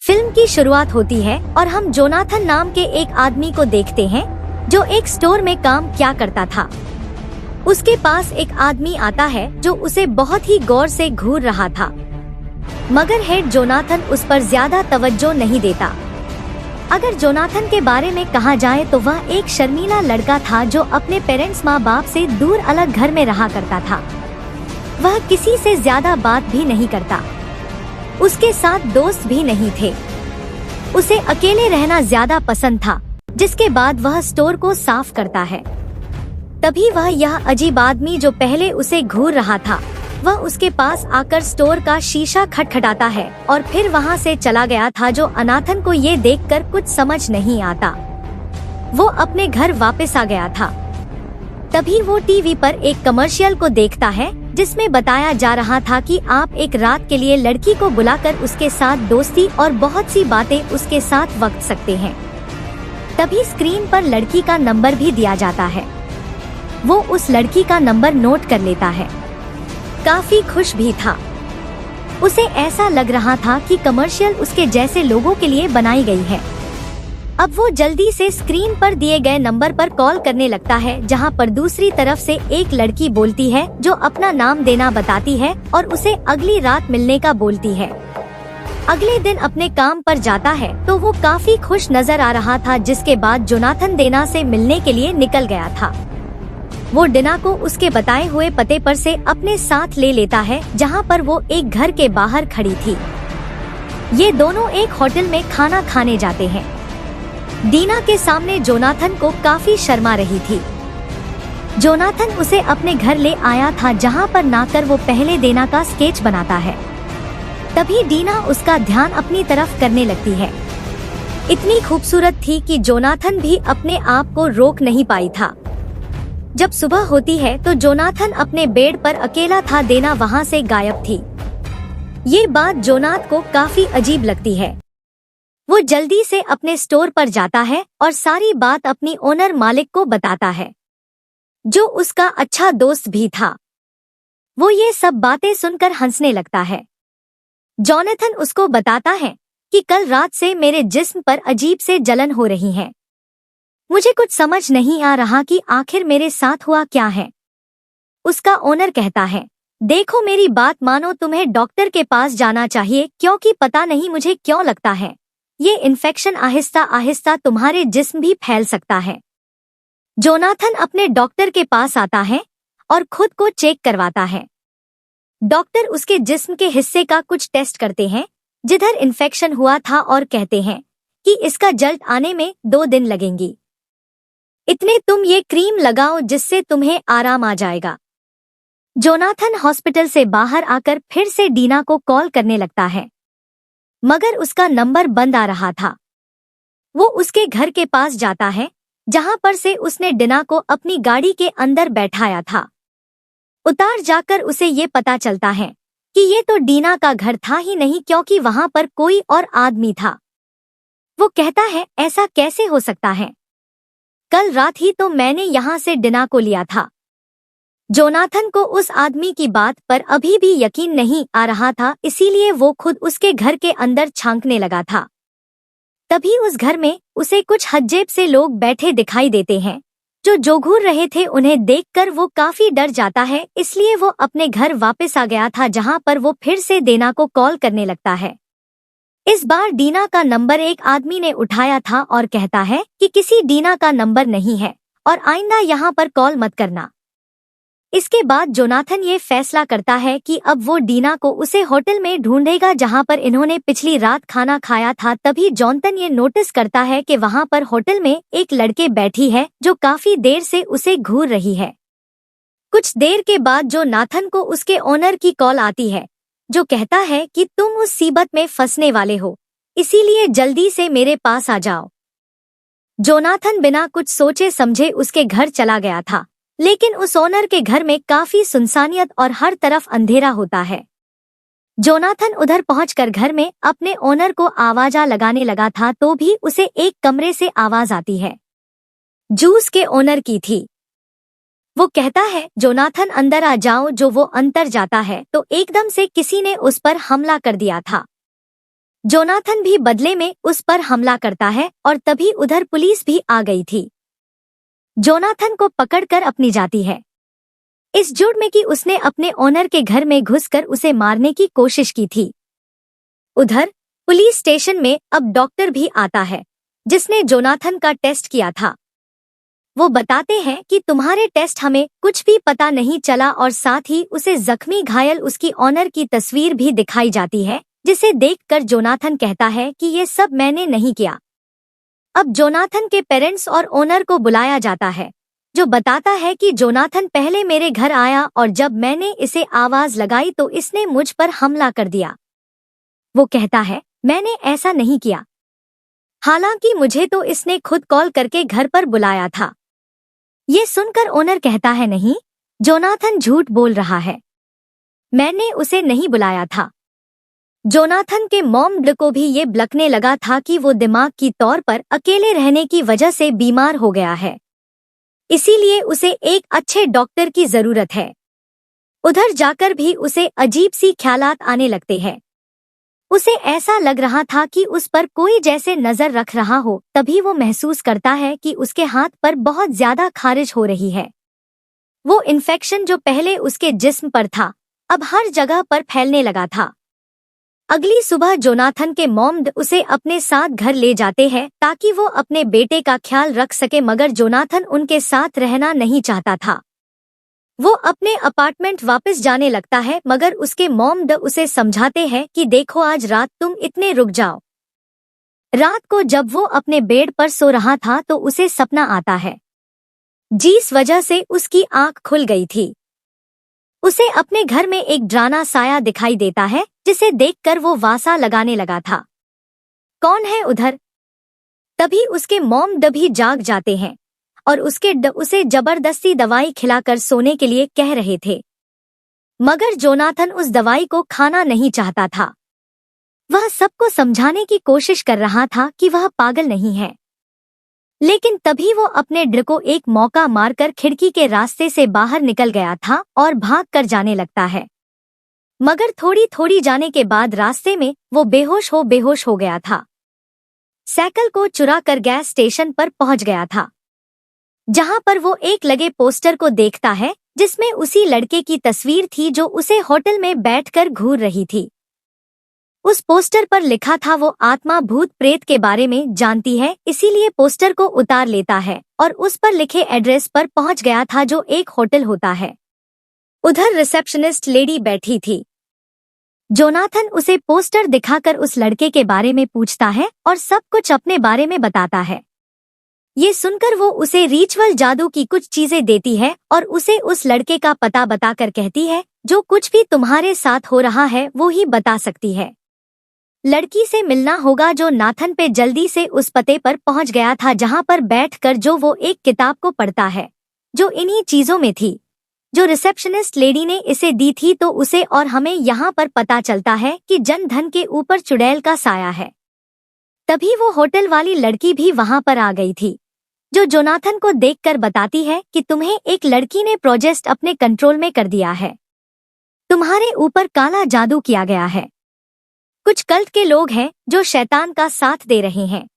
Film की शुरुआत होती है और हम जोनाथन नाम के एक आदमी को देखते हैं जो एक स्टोर में काम क्या करता था। उसके पास एक आदमी आता है जो उसे बहुत ही गौर से घूर रहा था, मगर हेड जोनाथन उस पर ज्यादा तवज्जो नहीं देता। अगर जोनाथन के बारे में कहा जाए तो वह एक शर्मीला लड़का था जो अपने पेरेंट्स माँ बाप से दूर अलग घर में रहा करता था। वह किसी से ज्यादा बात भी नहीं करता, उसके साथ दोस्त भी नहीं थे। उसे अकेले रहना ज्यादा पसंद था, जिसके बाद वह स्टोर को साफ करता है। तभी वह यह अजीब आदमी जो पहले उसे घूर रहा था, वह उसके पास आकर स्टोर का शीशा खटखटाता है और फिर वहां से चला गया था। जो अनाथन को ये देखकर कुछ समझ नहीं आता। वो अपने घर वापस आ गया था। तभी वो टीवी पर एक कमर्शियल को देखता है जिसमें बताया जा रहा था कि आप एक रात के लिए लड़की को बुलाकर उसके साथ दोस्ती और बहुत सी बातें उसके साथ वक्त सकते हैं। तभी स्क्रीन पर लड़की का नंबर भी दिया जाता है। वो उस लड़की का नंबर नोट कर लेता है। काफी खुश भी था। उसे ऐसा लग रहा था कि कमर्शियल उसके जैसे लोगों के लिए बनाई गई है। अब वो जल्दी से स्क्रीन पर दिए गए नंबर पर कॉल करने लगता है, जहां पर दूसरी तरफ से एक लड़की बोलती है जो अपना नाम देना बताती है और उसे अगली रात मिलने का बोलती है। अगले दिन अपने काम पर जाता है तो वो काफी खुश नजर आ रहा था, जिसके बाद जोनाथन डेना से मिलने के लिए निकल गया था। वो डेना को उसके बताए हुए पते पर से अपने साथ ले लेता है, जहां पर वो एक घर के बाहर खड़ी थी। ये दोनों एक होटल में खाना खाने जाते हैं। डीना के सामने जोनाथन को काफी शर्मा रही थी। जोनाथन उसे अपने घर ले आया था, जहां पर नाकर वो पहले डेना का स्केच बनाता है। तभी डीना उसका ध्यान अपनी तरफ करने लगती है। इतनी खूबसूरत थी कि जोनाथन भी अपने आप को रोक नहीं पाई था। जब सुबह होती है तो जोनाथन अपने बेड पर अकेला था। डेना वहां से गायब थी। ये बात जोनाथ को काफी अजीब लगती है। वो जल्दी से अपने स्टोर पर जाता है और सारी बात अपनी ओनर मालिक को बताता है, जो उसका अच्छा दोस्त भी था। वो ये सब बातें सुनकर हंसने लगता है। जोनाथन उसको बताता है कि कल रात से मेरे जिस्म पर अजीब से जलन हो रही है। मुझे कुछ समझ नहीं आ रहा कि आखिर मेरे साथ हुआ क्या है। उसका ओनर कहता है, देखो मेरी बात मानो, तुम्हें डॉक्टर के पास जाना चाहिए, क्योंकि पता नहीं मुझे क्यों लगता है ये इन्फेक्शन आहिस्ता आहिस्ता तुम्हारे जिस्म भी फैल सकता है। जोनाथन अपने डॉक्टर के पास आता है और खुद को चेक करवाता है। डॉक्टर उसके जिस्म के हिस्से का कुछ टेस्ट करते हैं जिधर इन्फेक्शन हुआ था और कहते हैं कि इसका जल्द आने में 2 दिन लगेंगी। इतने तुम ये क्रीम लगाओ जिससे तुम्हें आराम आ जाएगा। जोनाथन हॉस्पिटल से बाहर आकर फिर से डीना को कॉल करने लगता है, मगर उसका नंबर बंद आ रहा था। वो उसके घर के पास जाता है, जहां पर से उसने डीना को अपनी गाड़ी के अंदर बैठाया था। उतार जाकर उसे ये पता चलता है कि ये तो डीना का घर था ही नहीं, क्योंकि वहां पर कोई और आदमी था। वो कहता है, ऐसा कैसे हो सकता है? कल रात ही तो मैंने यहाँ से डीना को लिया था। जोनाथन को उस आदमी की बात पर अभी भी यकीन नहीं आ रहा था, इसीलिए वो खुद उसके घर के अंदर झांकने लगा था। तभी उस घर में उसे कुछ हज्जेब से लोग बैठे दिखाई देते हैं, जो घूर रहे थे। उन्हें देखकर वो काफी डर जाता है, इसलिए वो अपने घर वापस आ गया था, जहां पर वो फिर से डेना को कॉल करने लगता है। इस बार डीना का नंबर एक आदमी ने उठाया था और कहता है कि किसी डीना का नंबर नहीं है और आइंदा यहाँ पर कॉल मत करना। इसके बाद जोनाथन ये फैसला करता है कि अब वो डीना को उसे होटल में ढूंढेगा जहां पर इन्होंने पिछली रात खाना खाया था। तभी जोनाथन ये नोटिस करता है कि वहां पर होटल में एक लड़के बैठी है जो काफी देर से उसे घूर रही है। कुछ देर के बाद जोनाथन को उसके ओनर की कॉल आती है, जो कहता है कि तुम उस मुसीबत में फंसने वाले हो, इसीलिए जल्दी से मेरे पास आ जाओ। जोनाथन बिना कुछ सोचे समझे उसके घर चला गया था, लेकिन उस ओनर के घर में काफी सुनसानियत और हर तरफ अंधेरा होता है। जोनाथन उधर पहुंचकर घर में अपने ओनर को आवाजा लगाने लगा था, तो भी उसे एक कमरे से आवाज आती है। जूस के ओनर की थी। वो कहता है, जोनाथन अंदर आ जाओ। जो वो अंदर जाता है तो एकदम से किसी ने उस पर हमला कर दिया था। जोनाथन भी बदले में उस पर हमला करता है और तभी उधर पुलिस भी आ गई थी। जोनाथन को पकड़कर अपनी जाती है इस जुर्म में कि उसने अपने ओनर के घर में घुसकर उसे मारने की कोशिश की थी। उधर पुलिस स्टेशन में अब डॉक्टर भी आता है जिसने जोनाथन का टेस्ट किया था। वो बताते हैं कि तुम्हारे टेस्ट हमें कुछ भी पता नहीं चला और साथ ही उसे जख्मी घायल उसकी ओनर की तस्वीर भी दिखाई जाती है, जिसे देखकर जोनाथन कहता है कि ये सब मैंने नहीं किया। अब जोनाथन के पेरेंट्स और ओनर को बुलाया जाता है, जो बताता है कि जोनाथन पहले मेरे घर आया और जब मैंने इसे आवाज लगाई तो इसने मुझ पर हमला कर दिया। वो कहता है मैंने ऐसा नहीं किया, हालांकि मुझे तो इसने खुद कॉल करके घर पर बुलाया था। ये सुनकर ओनर कहता है नहीं, जोनाथन झूठ बोल रहा है, मैंने उसे नहीं बुलाया था। जोनाथन के मॉम को भी ये बलकने लगा था कि वो दिमाग की तौर पर अकेले रहने की वजह से बीमार हो गया है, इसीलिए उसे एक अच्छे डॉक्टर की जरूरत है। उधर जाकर भी उसे अजीब सी ख्यालात आने लगते हैं। उसे ऐसा लग रहा था कि उस पर कोई जैसे नजर रख रहा हो। तभी वो महसूस करता है कि उसके हाथ पर बहुत ज्यादा खारिज हो रही है। वो इन्फेक्शन जो पहले उसके जिस्म पर था अब हर जगह पर फैलने लगा था। अगली सुबह जोनाथन के मॉम उसे अपने साथ घर ले जाते हैं ताकि वो अपने बेटे का ख्याल रख सके, मगर जोनाथन उनके साथ रहना नहीं चाहता था। वो अपने अपार्टमेंट वापस जाने लगता है, मगर उसके मॉम उसे समझाते हैं कि देखो आज रात तुम इतने रुक जाओ। रात को जब वो अपने बेड पर सो रहा था तो उसे सपना आता है, जिस वजह से उसकी आंख खुल गई थी। उसे अपने घर में एक डरावना साया दिखाई देता है, जिसे देखकर वो वासा लगाने लगा था। कौन है उधर? तभी उसके मॉम भी जाग जाते हैं और उसे जबरदस्ती दवाई खिलाकर सोने के लिए कह रहे थे, मगर जोनाथन उस दवाई को खाना नहीं चाहता था। वह सबको समझाने की कोशिश कर रहा था कि वह पागल नहीं है, लेकिन तभी वो अपने ड्र को एक मौका मारकर खिड़की के रास्ते से बाहर निकल गया था और भाग कर जाने लगता है। मगर थोड़ी थोड़ी जाने के बाद रास्ते में वो बेहोश हो गया था। साइकिल को चुरा कर गैस स्टेशन पर पहुंच गया था, जहां पर वो एक लगे पोस्टर को देखता है जिसमें उसी लड़के की तस्वीर थी जो उसे होटल में बैठकर घूर रही थी। उस पोस्टर पर लिखा था वो आत्मा भूत प्रेत के बारे में जानती है, इसीलिए पोस्टर को उतार लेता है और उस पर लिखे एड्रेस पर पहुंच गया था जो एक होटल होता है। उधर रिसेप्शनिस्ट लेडी बैठी थी। जोनाथन उसे पोस्टर दिखाकर उस लड़के के बारे में पूछता है और सब कुछ अपने बारे में बताता है। ये सुनकर वो उसे रिचुअल जादू की कुछ चीजें देती है और उसे उस लड़के का पता बताकर कहती है जो कुछ भी तुम्हारे साथ हो रहा है वो ही बता सकती है। लड़की से मिलना होगा। जो नाथन पे जल्दी से उस पते पर पहुंच गया था जहां पर बैठकर जो वो एक किताब को पढ़ता है जो इन्हीं चीजों में थी जो रिसेप्शनिस्ट लेडी ने इसे दी थी। तो उसे और हमें यहाँ पर पता चलता है कि जन धन के ऊपर चुड़ैल का साया है। तभी वो होटल वाली लड़की भी वहां पर आ गई थी, जो जोनाथन को देखकर बताती है कि तुम्हें एक लड़की ने प्रोजेक्ट अपने कंट्रोल में कर दिया है, तुम्हारे ऊपर काला जादू किया गया है। कुछ कल्ट के लोग हैं जो शैतान का साथ दे रहे हैं।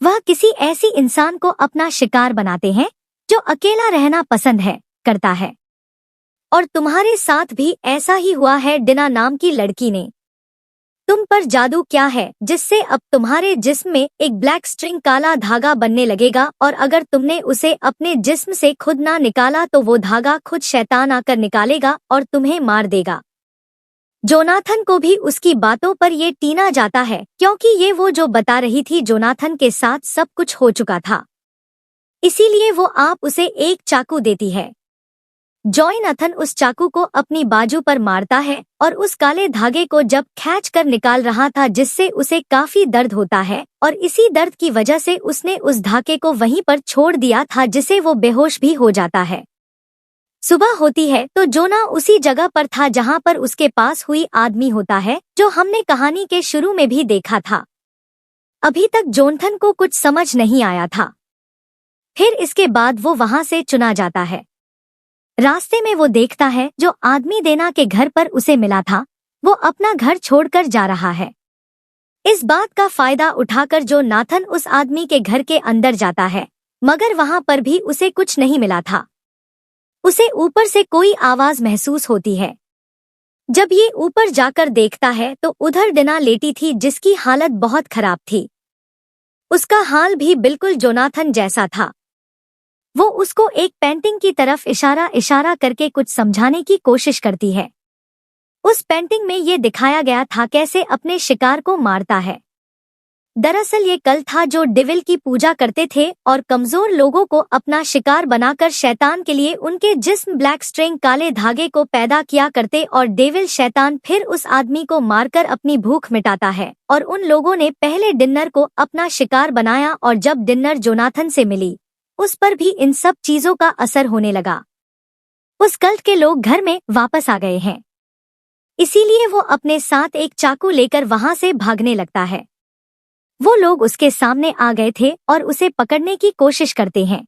वह किसी ऐसी इंसान को अपना शिकार बनाते हैं जो अकेला रहना पसंद करता है, और तुम्हारे साथ भी ऐसा ही हुआ है। डिना नाम की लड़की ने तुम पर जादू क्या है जिससे अब तुम्हारे जिस्म में एक ब्लैक स्ट्रिंग काला धागा बनने लगेगा, और अगर तुमने उसे अपने जिस्म से खुद ना निकाला तो वो धागा खुद शैतान आकर निकालेगा और तुम्हें मार देगा। जोनाथन को भी उसकी बातों पर ये टीना जाता है, क्योंकि ये वो जो बता रही थी जोनाथन के साथ सब कुछ हो चुका था। इसीलिए वो आप उसे एक चाकू देती है। जोनाथन उस चाकू को अपनी बाजू पर मारता है और उस काले धागे को जब खींच कर निकाल रहा था जिससे उसे काफी दर्द होता है, और इसी दर्द की वजह से उसने उस धागे को वहीं पर छोड़ दिया था जिसे वो बेहोश भी हो जाता है। सुबह होती है तो जोना उसी जगह पर था जहां पर उसके पास हुई आदमी होता है जो हमने कहानी के शुरू में भी देखा था। अभी तक जोनाथन को कुछ समझ नहीं आया था। फिर इसके बाद वो वहां से चुना जाता है। रास्ते में वो देखता है जो आदमी देना के घर पर उसे मिला था वो अपना घर छोड़कर जा रहा है। इस बात का फायदा उठाकर जोनाथन उस आदमी के घर के अंदर जाता है, मगर वहां पर भी उसे कुछ नहीं मिला था। उसे ऊपर से कोई आवाज महसूस होती है। जब ये ऊपर जाकर देखता है तो उधर डिना लेटी थी, जिसकी हालत बहुत खराब थी। उसका हाल भी बिल्कुल जोनाथन जैसा था। वो उसको एक पेंटिंग की तरफ इशारा इशारा करके कुछ समझाने की कोशिश करती है। उस पेंटिंग में ये दिखाया गया था कैसे अपने शिकार को मारता है। दरअसल ये कल था जो डेविल की पूजा करते थे और कमजोर लोगों को अपना शिकार बनाकर शैतान के लिए उनके जिस्म ब्लैक स्ट्रिंग काले धागे को पैदा किया करते, और डेविल शैतान फिर उस आदमी को मारकर अपनी भूख मिटाता है। और उन लोगों ने पहले डिनर को अपना शिकार बनाया, और जब डिनर जोनाथन से मिली उस पर भी इन सब चीजों का असर होने लगा। उस कल्ट के लोग घर में वापस आ गए हैं, इसीलिए वो अपने साथ एक चाकू लेकर वहां से भागने लगता है। वो लोग उसके सामने आ गए थे और उसे पकड़ने की कोशिश करते हैं,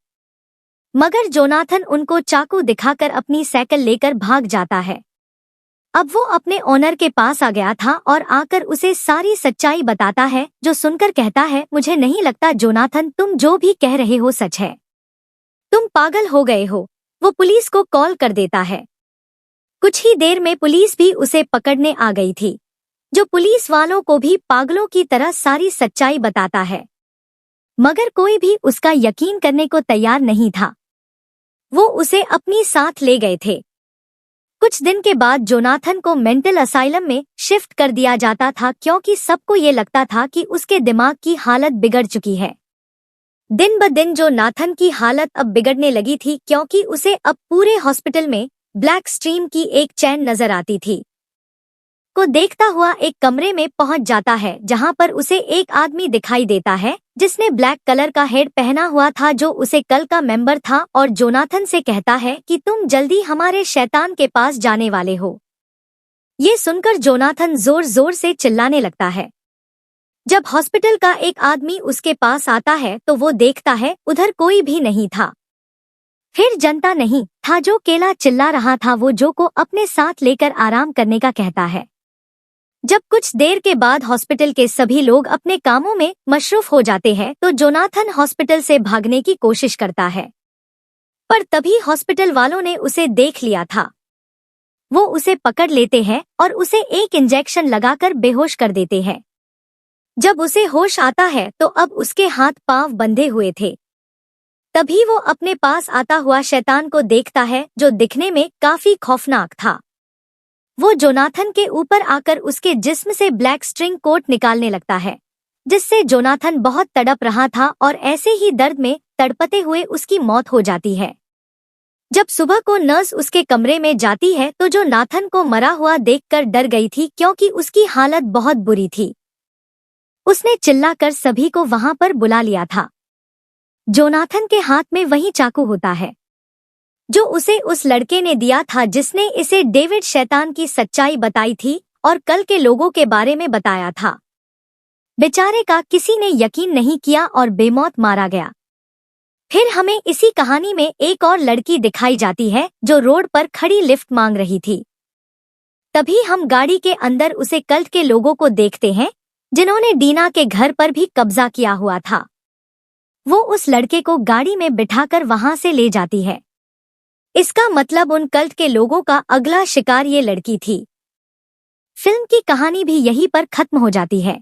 मगर जोनाथन उनको चाकू दिखाकर अपनी साइकिल लेकर भाग जाता है। अब वो अपने ओनर के पास आ गया था और आकर उसे सारी सच्चाई बताता है, जो सुनकर कहता है, मुझे नहीं लगता जोनाथन तुम जो भी कह रहे हो सच है। तुम पागल हो गए हो। वो पुलिस को कॉल कर देता है। कुछ ही देर में पुलिस भी उसे पकड़ने आ गई थी, जो पुलिस वालों को भी पागलों की तरह सारी सच्चाई बताता है, मगर कोई भी उसका यकीन करने को तैयार नहीं था। वो उसे अपनी साथ ले गए थे। कुछ दिन के बाद जोनाथन को मेंटल असाइलम में शिफ्ट कर दिया जाता था, क्योंकि सबको ये लगता था कि उसके दिमाग की हालत बिगड़ चुकी है। दिन ब दिन जोनाथन की हालत अब बिगड़ने लगी थी, क्योंकि उसे अब पूरे हॉस्पिटल में ब्लैक स्ट्रीम की एक चैन नजर आती थी। को देखता हुआ एक कमरे में पहुंच जाता है, जहां पर उसे एक आदमी दिखाई देता है जिसने ब्लैक कलर का हेड पहना हुआ था, जो उसे कल का मेंबर था, और जोनाथन से कहता है कि तुम जल्दी हमारे शैतान के पास जाने वाले हो। ये सुनकर जोनाथन जोर जोर से चिल्लाने लगता है। जब हॉस्पिटल का एक आदमी उसके पास आता है तो वो देखता है उधर कोई भी नहीं था। फिर जनता नहीं था जो केला चिल्ला रहा था, वो जो को अपने साथ लेकर आराम करने का कहता है। जब कुछ देर के बाद हॉस्पिटल के सभी लोग अपने कामों में मशरूफ हो जाते हैं तो जोनाथन हॉस्पिटल से भागने की कोशिश करता है, पर तभी हॉस्पिटल वालों ने उसे देख लिया था। वो उसे पकड़ लेते हैं और उसे एक इंजेक्शन लगाकर बेहोश कर देते हैं। जब उसे होश आता है तो अब उसके हाथ पांव बंधे हुए थे। तभी वो अपने पास आता हुआ शैतान को देखता है, जो दिखने में काफी खौफनाक था। वो जोनाथन के ऊपर आकर उसके जिस्म से ब्लैक स्ट्रिंग कोट निकालने लगता है, जिससे जोनाथन बहुत तड़प रहा था और ऐसे ही दर्द में तड़पते हुए उसकी मौत हो जाती है। जब सुबह को नर्स उसके कमरे में जाती है तो जोनाथन को मरा हुआ देखकर डर गई थी, क्योंकि उसकी हालत बहुत बुरी थी। उसने चिल्लाकर सभी को वहां पर बुला लिया था। जोनाथन के हाथ में वही चाकू होता है जो उसे उस लड़के ने दिया था, जिसने इसे डेविड शैतान की सच्चाई बताई थी और कल के लोगों के बारे में बताया था। बेचारे का किसी ने यकीन नहीं किया और बेमौत मारा गया। फिर हमें इसी कहानी में एक और लड़की दिखाई जाती है, जो रोड पर खड़ी लिफ्ट मांग रही थी। तभी हम गाड़ी के अंदर उसे कल्ट के लोगों को देखते हैं, जिन्होंने डीना के घर पर भी कब्जा किया हुआ था। वो उस लड़के को गाड़ी में बिठाकर वहां से ले जाती है। इसका मतलब उन कल्ट के लोगों का अगला शिकार ये लड़की थी। फिल्म की कहानी भी यहीं पर खत्म हो जाती है।